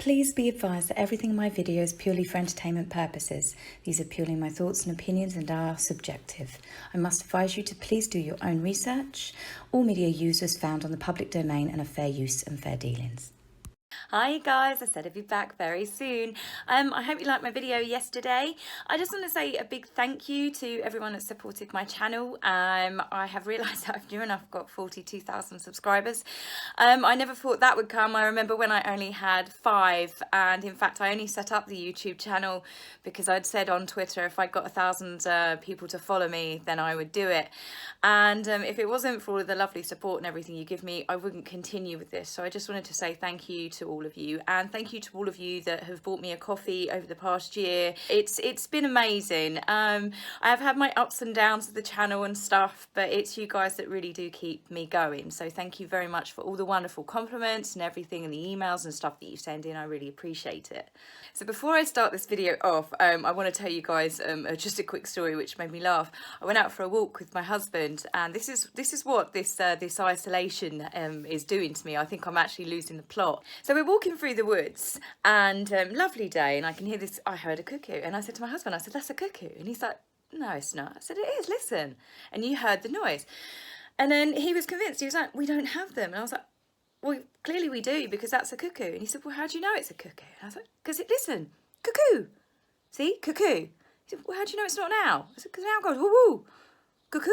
Please be advised that everything in my video is purely for entertainment purposes. These are purely my thoughts and opinions and are subjective. I must advise you to please do your own research. All media users found on the public domain and are fair use and fair dealings. Hi guys, I said I'd be back very soon. I hope you liked my video yesterday. I just want to say a big thank you to everyone that supported my channel. I have realised that I've near enough got 42,000 subscribers. I never thought that would come. I remember when I only had 5, and in fact I only set up the YouTube channel because I'd said on Twitter if I got 1,000 people to follow me then I would do it. And if it wasn't for all of the lovely support and everything you give me, I wouldn't continue with this. So I just wanted to say thank you to all of you, and thank you to all of you that have bought me a coffee over the past year. It's been amazing. I have had my ups and downs with the channel and stuff, but it's you guys that really do keep me going. So thank you very much for all the wonderful compliments and everything, and the emails and stuff that you send in. I really appreciate it. So before I start this video off, I want to tell you guys just a quick story which made me laugh. I went out for a walk with my husband, and this is what this isolation is doing to me. I think I'm actually losing the plot. So we're walking through the woods, and lovely day, and I can hear this. I heard a cuckoo, and I said to my husband, I said, "That's a cuckoo," and he's like, "No, it's not." I said, "It is. Listen." And you heard the noise, and then he was convinced. He was like, "We don't have them," and I was like, "Well, clearly we do, because that's a cuckoo." And he said, "Well, how do you know it's a cuckoo?" And I was like, "Because listen, cuckoo. See, cuckoo." He said, "Well, how do you know it's not an owl?" I said, "Because an owl goes woo woo. Cuckoo.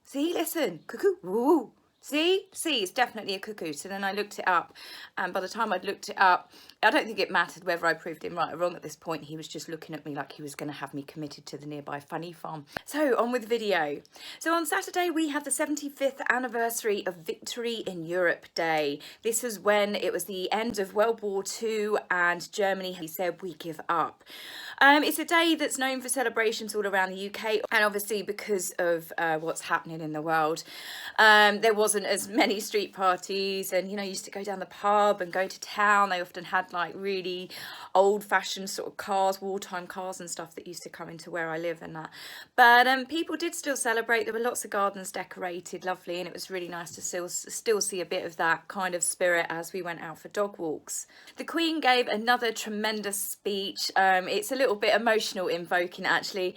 See, listen, cuckoo, woo woo. See, it's definitely a cuckoo." So then I looked it up, and by the time I'd looked it up, I don't think it mattered whether I proved him right or wrong at this point. He was just looking at me like he was going to have me committed to the nearby funny farm. So on with the video. So on Saturday we had the 75th anniversary of Victory in Europe Day. This was when it was the end of World War II and Germany said we give up. It's a day that's known for celebrations all around the UK, and obviously because of what's happening in the world, there wasn't as many street parties, and you used to go down the pub and go to town. They often had like really old-fashioned sort of cars, wartime cars and stuff that used to come into where I live and that. But people did still celebrate. There were lots of gardens decorated, lovely, and it was really nice to still see a bit of that kind of spirit as we went out for dog walks. The Queen gave another tremendous speech. It's a little bit emotional invoking actually.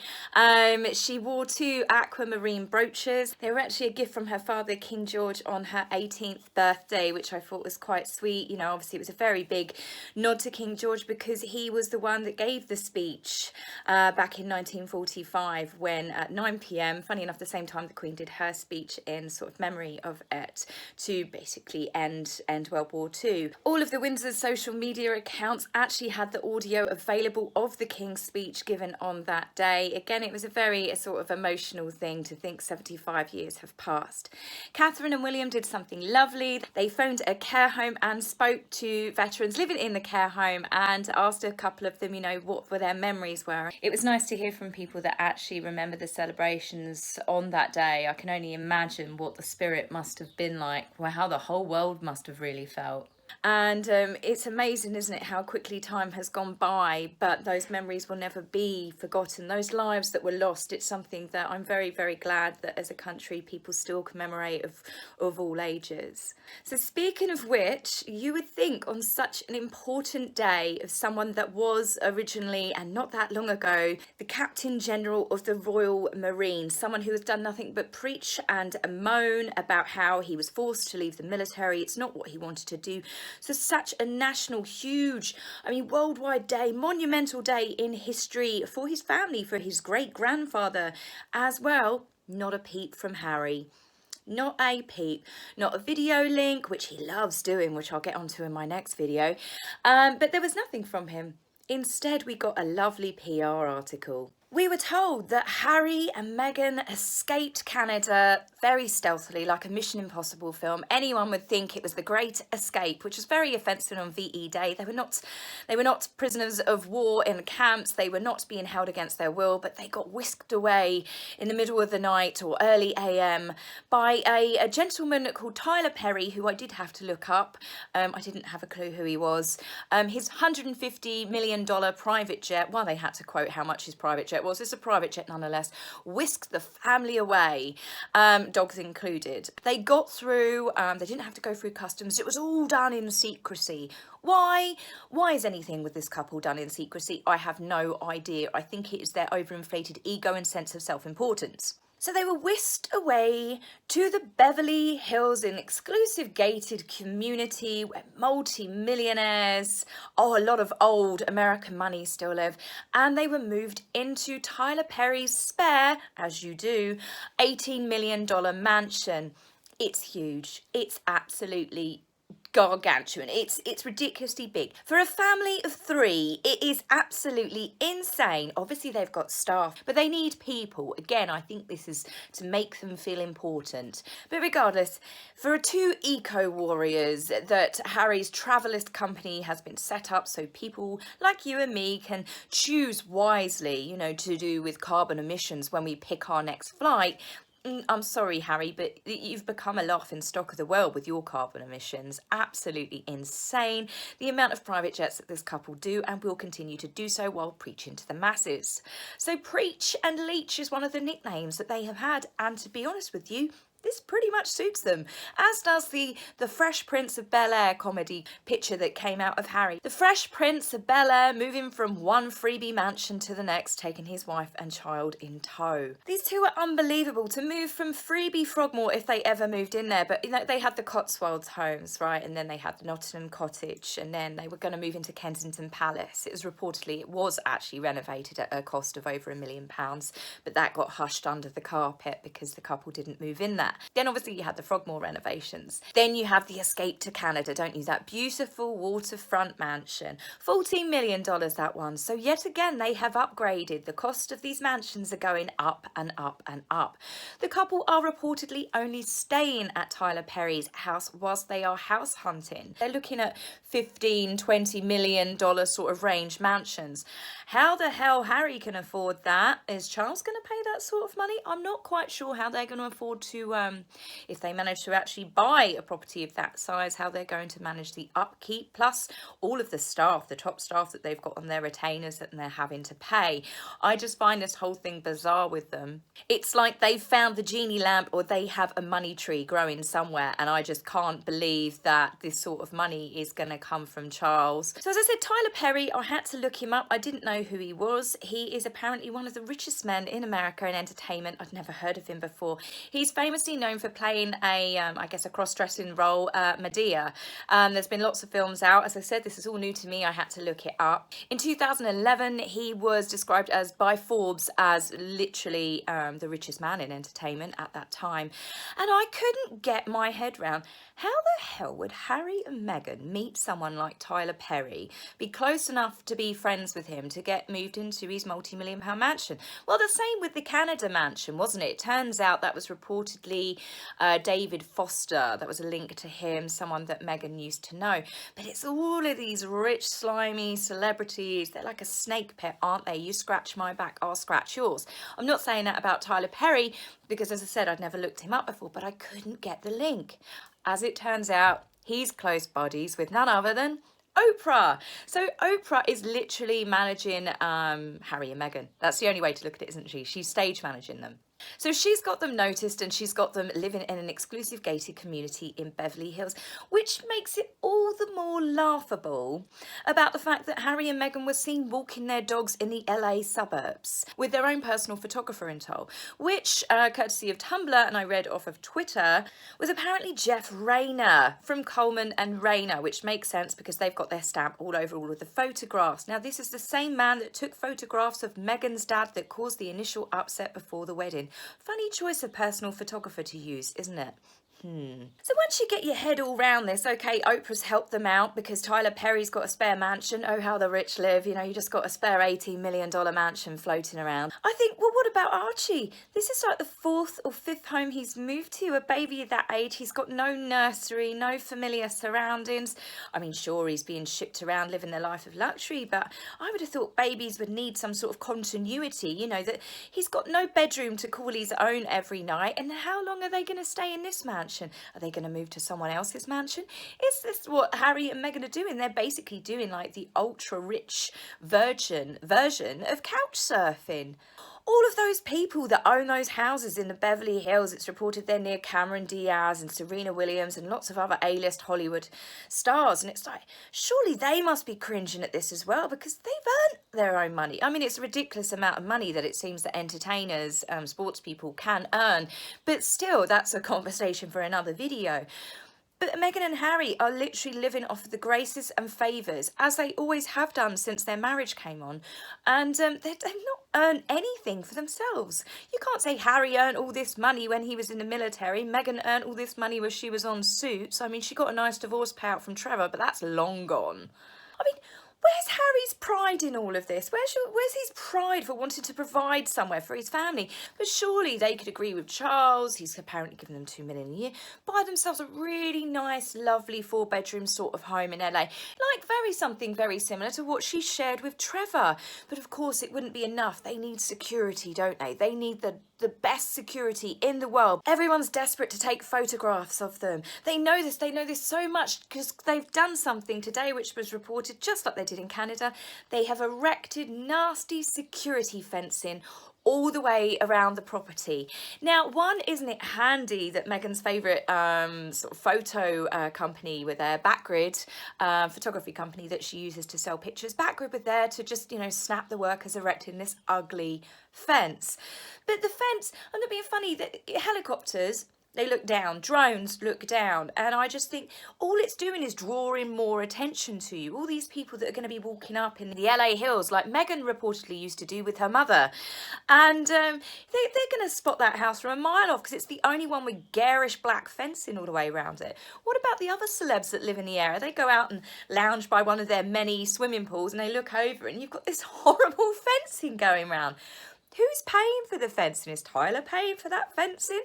She wore 2 aquamarine brooches. They were actually a gift from her father King George on her 18th birthday, which I thought was quite sweet. Obviously it was a very big nod to King George because he was the one that gave the speech back in 1945 when at 9 p.m, funny enough the same time the Queen did her speech in sort of memory of it, to basically end World War II. All of the Windsor's social media accounts actually had the audio available of the King's speech given on that day. Again, it was a sort of emotional thing to think 75 years have passed. Catherine and William did something lovely. They phoned a care home and spoke to veterans living in the care home and asked a couple of them, what their memories were. It was nice to hear from people that actually remember the celebrations on that day. I can only imagine what the spirit must have been like, how the whole world must have really felt. And it's amazing, isn't it, how quickly time has gone by, but those memories will never be forgotten. Those lives that were lost, it's something that I'm very, very glad that as a country people still commemorate of all ages. So speaking of which, you would think on such an important day of someone that was originally, and not that long ago, the Captain General of the Royal Marines, someone who has done nothing but preach and moan about how he was forced to leave the military. It's not what he wanted to do. So such a national, huge, worldwide day, monumental day in history for his family, for his great-grandfather as well. Not a peep from Harry. Not a peep. Not a video link, which he loves doing, which I'll get onto in my next video. But there was nothing from him. Instead, we got a lovely PR article. We were told that Harry and Meghan escaped Canada very stealthily, like a Mission Impossible film. Anyone would think it was the Great Escape, which was very offensive on VE Day. They were not prisoners of war in camps. They were not being held against their will, but they got whisked away in the middle of the night or early AM by a gentleman called Tyler Perry, who I did have to look up. I didn't have a clue who he was. His $150 million private jet, well, they had to quote how much his private jet jet was, it's a private jet nonetheless, whisked the family away, dogs included. They got through, they didn't have to go through customs. It was all done in secrecy. Why? Why is anything with this couple done in secrecy? I have no idea. I think it is their overinflated ego and sense of self-importance. So they were whisked away to the Beverley Hills, an exclusive gated community where multi-millionaires, a lot of old American money still live, and they were moved into Tyler Perry's spare, as you do, $18 million mansion. It's huge. It's absolutely gargantuan. It's ridiculously big. For a family of 3, it is absolutely insane. Obviously, they've got staff, but they need people. Again, I think this is to make them feel important. But regardless, for 2 eco-warriors, that Harry's Travelist company has been set up so people like you and me can choose wisely, you know, to do with carbon emissions when we pick our next flight. I'm sorry, Harry, but you've become a laughing stock of the world with your carbon emissions. Absolutely insane. The amount of private jets that this couple do and will continue to do so while preaching to the masses. So Preach and Leech is one of the nicknames that they have had. And to be honest with you, this pretty much suits them, as does the Fresh Prince of Bel-Air comedy picture that came out of Harry. The Fresh Prince of Bel-Air moving from one freebie mansion to the next, taking his wife and child in tow. These 2 are unbelievable to move from freebie Frogmore if they ever moved in there, but you know, they had the Cotswolds homes, right? And then they had the Nottingham Cottage, and then they were going to move into Kensington Palace. It was actually renovated at a cost of over £1 million, but that got hushed under the carpet because the couple didn't move in there. Then obviously you had the Frogmore renovations. Then you have the Escape to Canada, don't you? That beautiful waterfront mansion. $14 million, that one. So yet again, they have upgraded. The cost of these mansions are going up and up and up. The couple are reportedly only staying at Tyler Perry's house whilst they are house hunting. They're looking at $15, $20 million sort of range mansions. How the hell Harry can afford that? Is Charles going to pay that sort of money? I'm not quite sure how they're going to afford to, if they manage to actually buy a property of that size, how they're going to manage the upkeep, plus all of the staff, the top staff that they've got on their retainers that they're having to pay. I just find this whole thing bizarre with them. It's like they've found the genie lamp, or they have a money tree growing somewhere, and I just can't believe that this sort of money is going to come from Charles. So as I said, Tyler Perry, I had to look him up. I didn't know who he was. He is apparently one of the richest men in America in entertainment. I'd never heard of him before. He's famously known for playing I guess a cross-dressing role, Medea. There's been lots of films out. As I said, this is all new to me. I had to look it up. In 2011, he was described as by Forbes as literally the richest man in entertainment at that time. And I couldn't get my head round, how the hell would Harry and Meghan meet someone like Tyler Perry, be close enough to be friends with him, to get moved into his multi-million pound mansion? Well, the same with the Canada mansion, wasn't it? It turns out that was reportedly David Foster. That was a link to him, someone that Meghan used to know. But it's all of these rich, slimy celebrities. They're like a snake pit, aren't they? You scratch my back, I'll scratch yours. I'm not saying that about Tyler Perry because, as I said, I'd never looked him up before, but I couldn't get the link. As it turns out, he's close buddies with none other than Oprah. So Oprah is literally managing Harry and Meghan. That's the only way to look at it, isn't she? She's stage managing them. So she's got them noticed, and she's got them living in an exclusive gated community in Beverly Hills, which makes it all the more laughable about the fact that Harry and Meghan were seen walking their dogs in the LA suburbs with their own personal photographer in tow, which, courtesy of Tumblr, and I read off of Twitter, was apparently Jeff Rayner from Coleman and Rayner, which makes sense because they've got their stamp all over all of the photographs. Now, this is the same man that took photographs of Meghan's dad that caused the initial upset before the wedding. Funny choice of personal photographer to use, isn't it? So once you get your head all round this, okay, Oprah's helped them out because Tyler Perry's got a spare mansion. Oh, how the rich live. You know, you just got a spare $18 million mansion floating around. I think, well, what about Archie? This is like the 4th or 5th home he's moved to. A baby at that age. He's got no nursery, no familiar surroundings. I mean, sure, he's being shipped around living the life of luxury, but I would have thought babies would need some sort of continuity, you know, that he's got no bedroom to call his own every night. And how long are they going to stay in this mansion? mansion. Are they going to move to someone else's mansion? Is this what Harry and Meghan are doing? They're basically doing like the ultra rich version of couch surfing. All of those people that own those houses in the Beverly Hills, it's reported they're near Cameron Diaz and Serena Williams and lots of other A-list Hollywood stars. And it's like, surely they must be cringing at this as well, because they've earned their own money. I mean, it's a ridiculous amount of money that it seems that entertainers, sports people can earn. But still, that's a conversation for another video. But Meghan and Harry are literally living off the graces and favours, as they always have done since their marriage came on. And they've not earned anything for themselves. You can't say Harry earned all this money when he was in the military. Meghan earned all this money when she was on Suits. I mean, she got a nice divorce payout from Trevor, but that's long gone. I mean, where's Harry's pride in all of this? Where's his pride for wanting to provide somewhere for his family? But surely they could agree with Charles. He's apparently given them $2 million a year. Buy themselves a really nice, lovely 4-bedroom sort of home in LA. Like something very similar to what she shared with Trevor. But of course it wouldn't be enough. They need security, don't they? They need the best security in the world. Everyone's desperate to take photographs of them. They know this so much because they've done something today which was reported just like they did in Canada. They have erected nasty security fencing all the way around the property. Now, isn't it handy that Meghan's favourite sort of photo company with their Backgrid photography company that she uses to sell pictures, Backgrid were there to just, snap the workers erecting this ugly fence. But the fence, I'm not being funny, the helicopters, they look down, drones look down, and I just think all it's doing is drawing more attention to you. All these people that are going to be walking up in the LA hills, like Meghan reportedly used to do with her mother. And they're going to spot that house from a mile off because it's the only one with garish black fencing all the way around it. What about the other celebs that live in the area? They go out and lounge by one of their many swimming pools and they look over and you've got this horrible fencing going around. Who's paying for the fencing? Is Tyler paying for that fencing?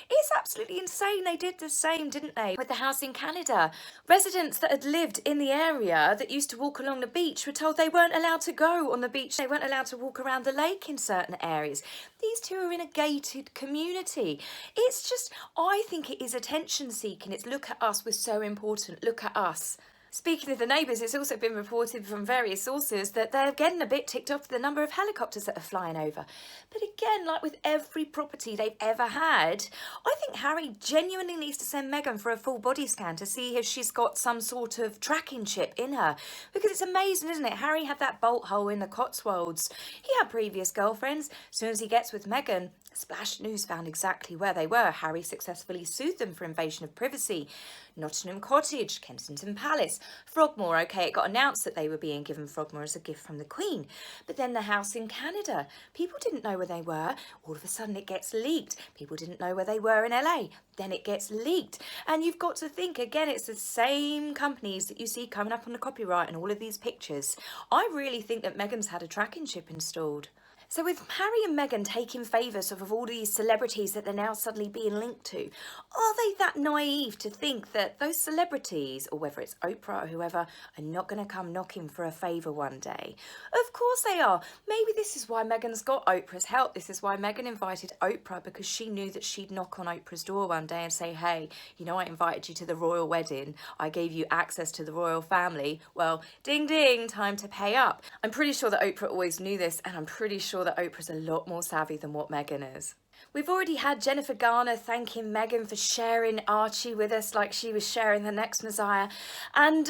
It's absolutely insane. They did the same, didn't they, with the house in Canada? Residents that had lived in the area that used to walk along the beach were told they weren't allowed to go on the beach. They weren't allowed to walk around the lake in certain areas. These two are in a gated community. It's just, I think it is attention seeking. It's look at us, we're so important, look at us. Speaking of the neighbours, it's also been reported from various sources that they're getting a bit ticked off the number of helicopters that are flying over. But again, like with every property they've ever had, I think Harry genuinely needs to send Meghan for a full body scan to see if she's got some sort of tracking chip in her. Because it's amazing, isn't it? Harry had that bolt hole in the Cotswolds. He had previous girlfriends. As soon as he gets with Meghan, Splash News found exactly where they were. Harry successfully sued them for invasion of privacy. Nottingham Cottage, Kensington Palace, Frogmore. Okay, it got announced that they were being given Frogmore as a gift from the Queen. But then the house in Canada. People didn't know where they were. All of a sudden it gets leaked. People didn't know where they were in LA. Then it gets leaked. And you've got to think, again, it's the same companies that you see coming up on the copyright and all of these pictures. I really think that Meghan's had a tracking chip installed. So with Harry and Meghan taking favours of all these celebrities that they're now suddenly being linked to, are they that naive to think that those celebrities, or whether it's Oprah or whoever, are not going to come knocking for a favour one day? Of course they are. Maybe this is why Meghan's got Oprah's help. This is why Meghan invited Oprah, because she knew that she'd knock on Oprah's door one day and say, hey, I invited you to the royal wedding. I gave you access to the royal family. Well, ding ding, time to pay up. I'm pretty sure that Oprah always knew this, and I'm pretty sure that Oprah's a lot more savvy than what Meghan is. We've already had Jennifer Garner thanking Meghan for sharing Archie with us like she was sharing the next Messiah. And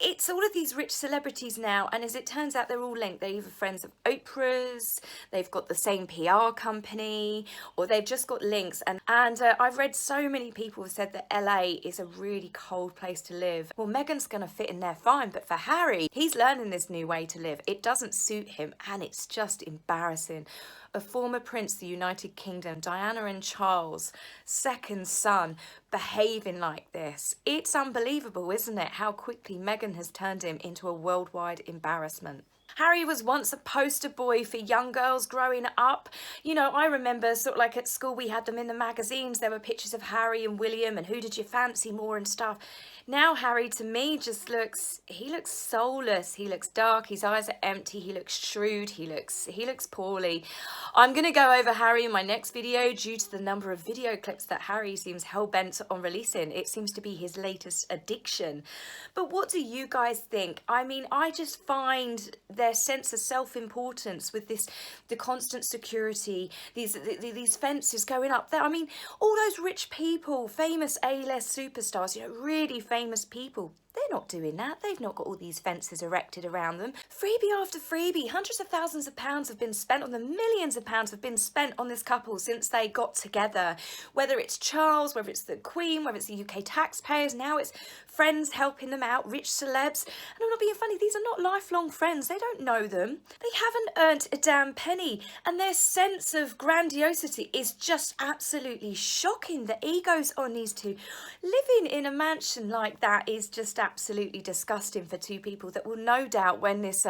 it's all of these rich celebrities now, and as it turns out, they're all linked. They're either friends of Oprah's, they've got the same PR company, or they've just got links. And I've read so many people have said that LA is a really cold place to live. Well, Meghan's going to fit in there fine, but for Harry, he's learning this new way to live. It doesn't suit him, and it's just embarrassing. A former prince of the United Kingdom, Diana and Charles' second son, behaving like this. It's unbelievable, isn't it, how quickly Meghan has turned him into a worldwide embarrassment. Harry was once a poster boy for young girls growing up. You know, I remember sort of like at school we had them in the magazines. There were pictures of Harry and William and who did you fancy more and stuff. Now Harry to me just looks soulless. He looks dark, his eyes are empty, he looks shrewd, he looks poorly. I'm going to go over Harry in my next video due to the number of video clips that Harry seems hell-bent on releasing. It seems to be his latest addiction. But what do you guys think? I mean, I just find their sense of self-importance with the constant security, these fences going up there. I mean, all those rich people, famous A-list superstars, you know, really famous people, they're not doing that. They've not got all these fences erected around them. Freebie after freebie, hundreds of thousands of pounds have been spent on them, millions of pounds have been spent on this couple since they got together. Whether it's Charles, whether it's the Queen, whether it's the UK taxpayers, now it's friends helping them out, rich celebs. And I'm not being funny, these are not lifelong friends. They don't know them. They haven't earned a damn penny. And their sense of grandiosity is just absolutely shocking. The egos on these two. Living in a mansion like that is just absolutely disgusting for two people that will no doubt, when this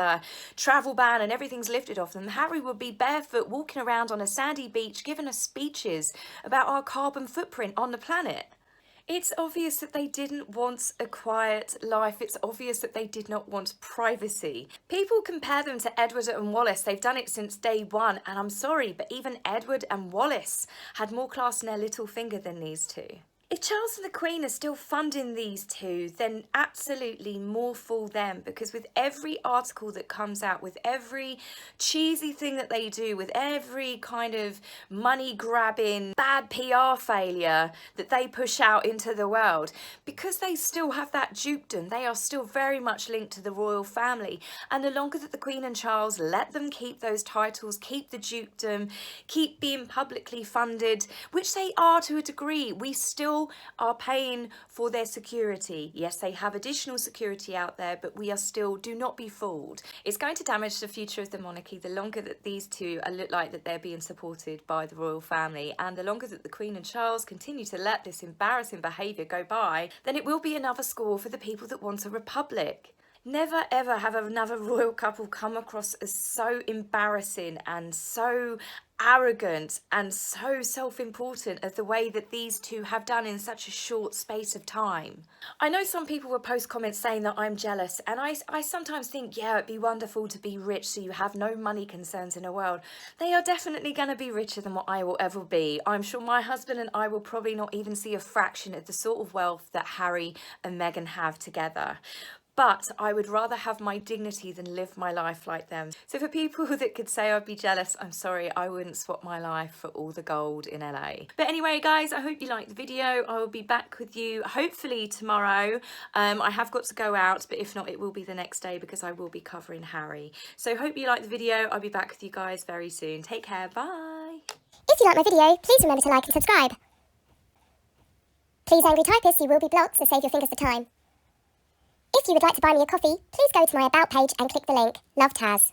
travel ban and everything's lifted off them, Harry will be barefoot walking around on a sandy beach giving us speeches about our carbon footprint on the planet. It's obvious that they didn't want a quiet life. It's obvious that they did not want privacy. People compare them to Edward and Wallace. They've done it since day one. And I'm sorry, but even Edward and Wallace had more class in their little finger than these two. If Charles and the Queen are still funding these two, then absolutely more fool them, because with every article that comes out, with every cheesy thing that they do, with every kind of money-grabbing, bad PR failure that they push out into the world, because they still have that dukedom, they are still very much linked to the royal family. And the longer that the Queen and Charles let them keep those titles, keep the dukedom, keep being publicly funded, which they are to a degree, we still are paying for their security. Yes, they have additional security out there, but we are still, do not be fooled. It's going to damage the future of the monarchy the longer that these two look like that they're being supported by the royal family, and the longer that the Queen and Charles continue to let this embarrassing behaviour go by, then it will be another score for the people that want a republic. Never ever have another royal couple come across as so embarrassing and so arrogant and so self-important as the way that these two have done in such a short space of time. I know some people will post comments saying that I'm jealous, and I sometimes think, yeah, it'd be wonderful to be rich so you have no money concerns in the world. They are definitely going to be richer than what I will ever be. I'm sure my husband and I will probably not even see a fraction of the sort of wealth that Harry and Meghan have together. But I would rather have my dignity than live my life like them. So for people that could say I'd be jealous, I'm sorry, I wouldn't swap my life for all the gold in LA. But anyway, guys, I hope you liked the video. I will be back with you hopefully tomorrow. I have got to go out, but if not, it will be the next day because I will be covering Harry. So hope you liked the video. I'll be back with you guys very soon. Take care. Bye. If you like my video, please remember to like and subscribe. Please, angry typist, you will be blocked, so save your fingers the time. If you would like to buy me a coffee, please go to my About page and click the link. Love, Taz.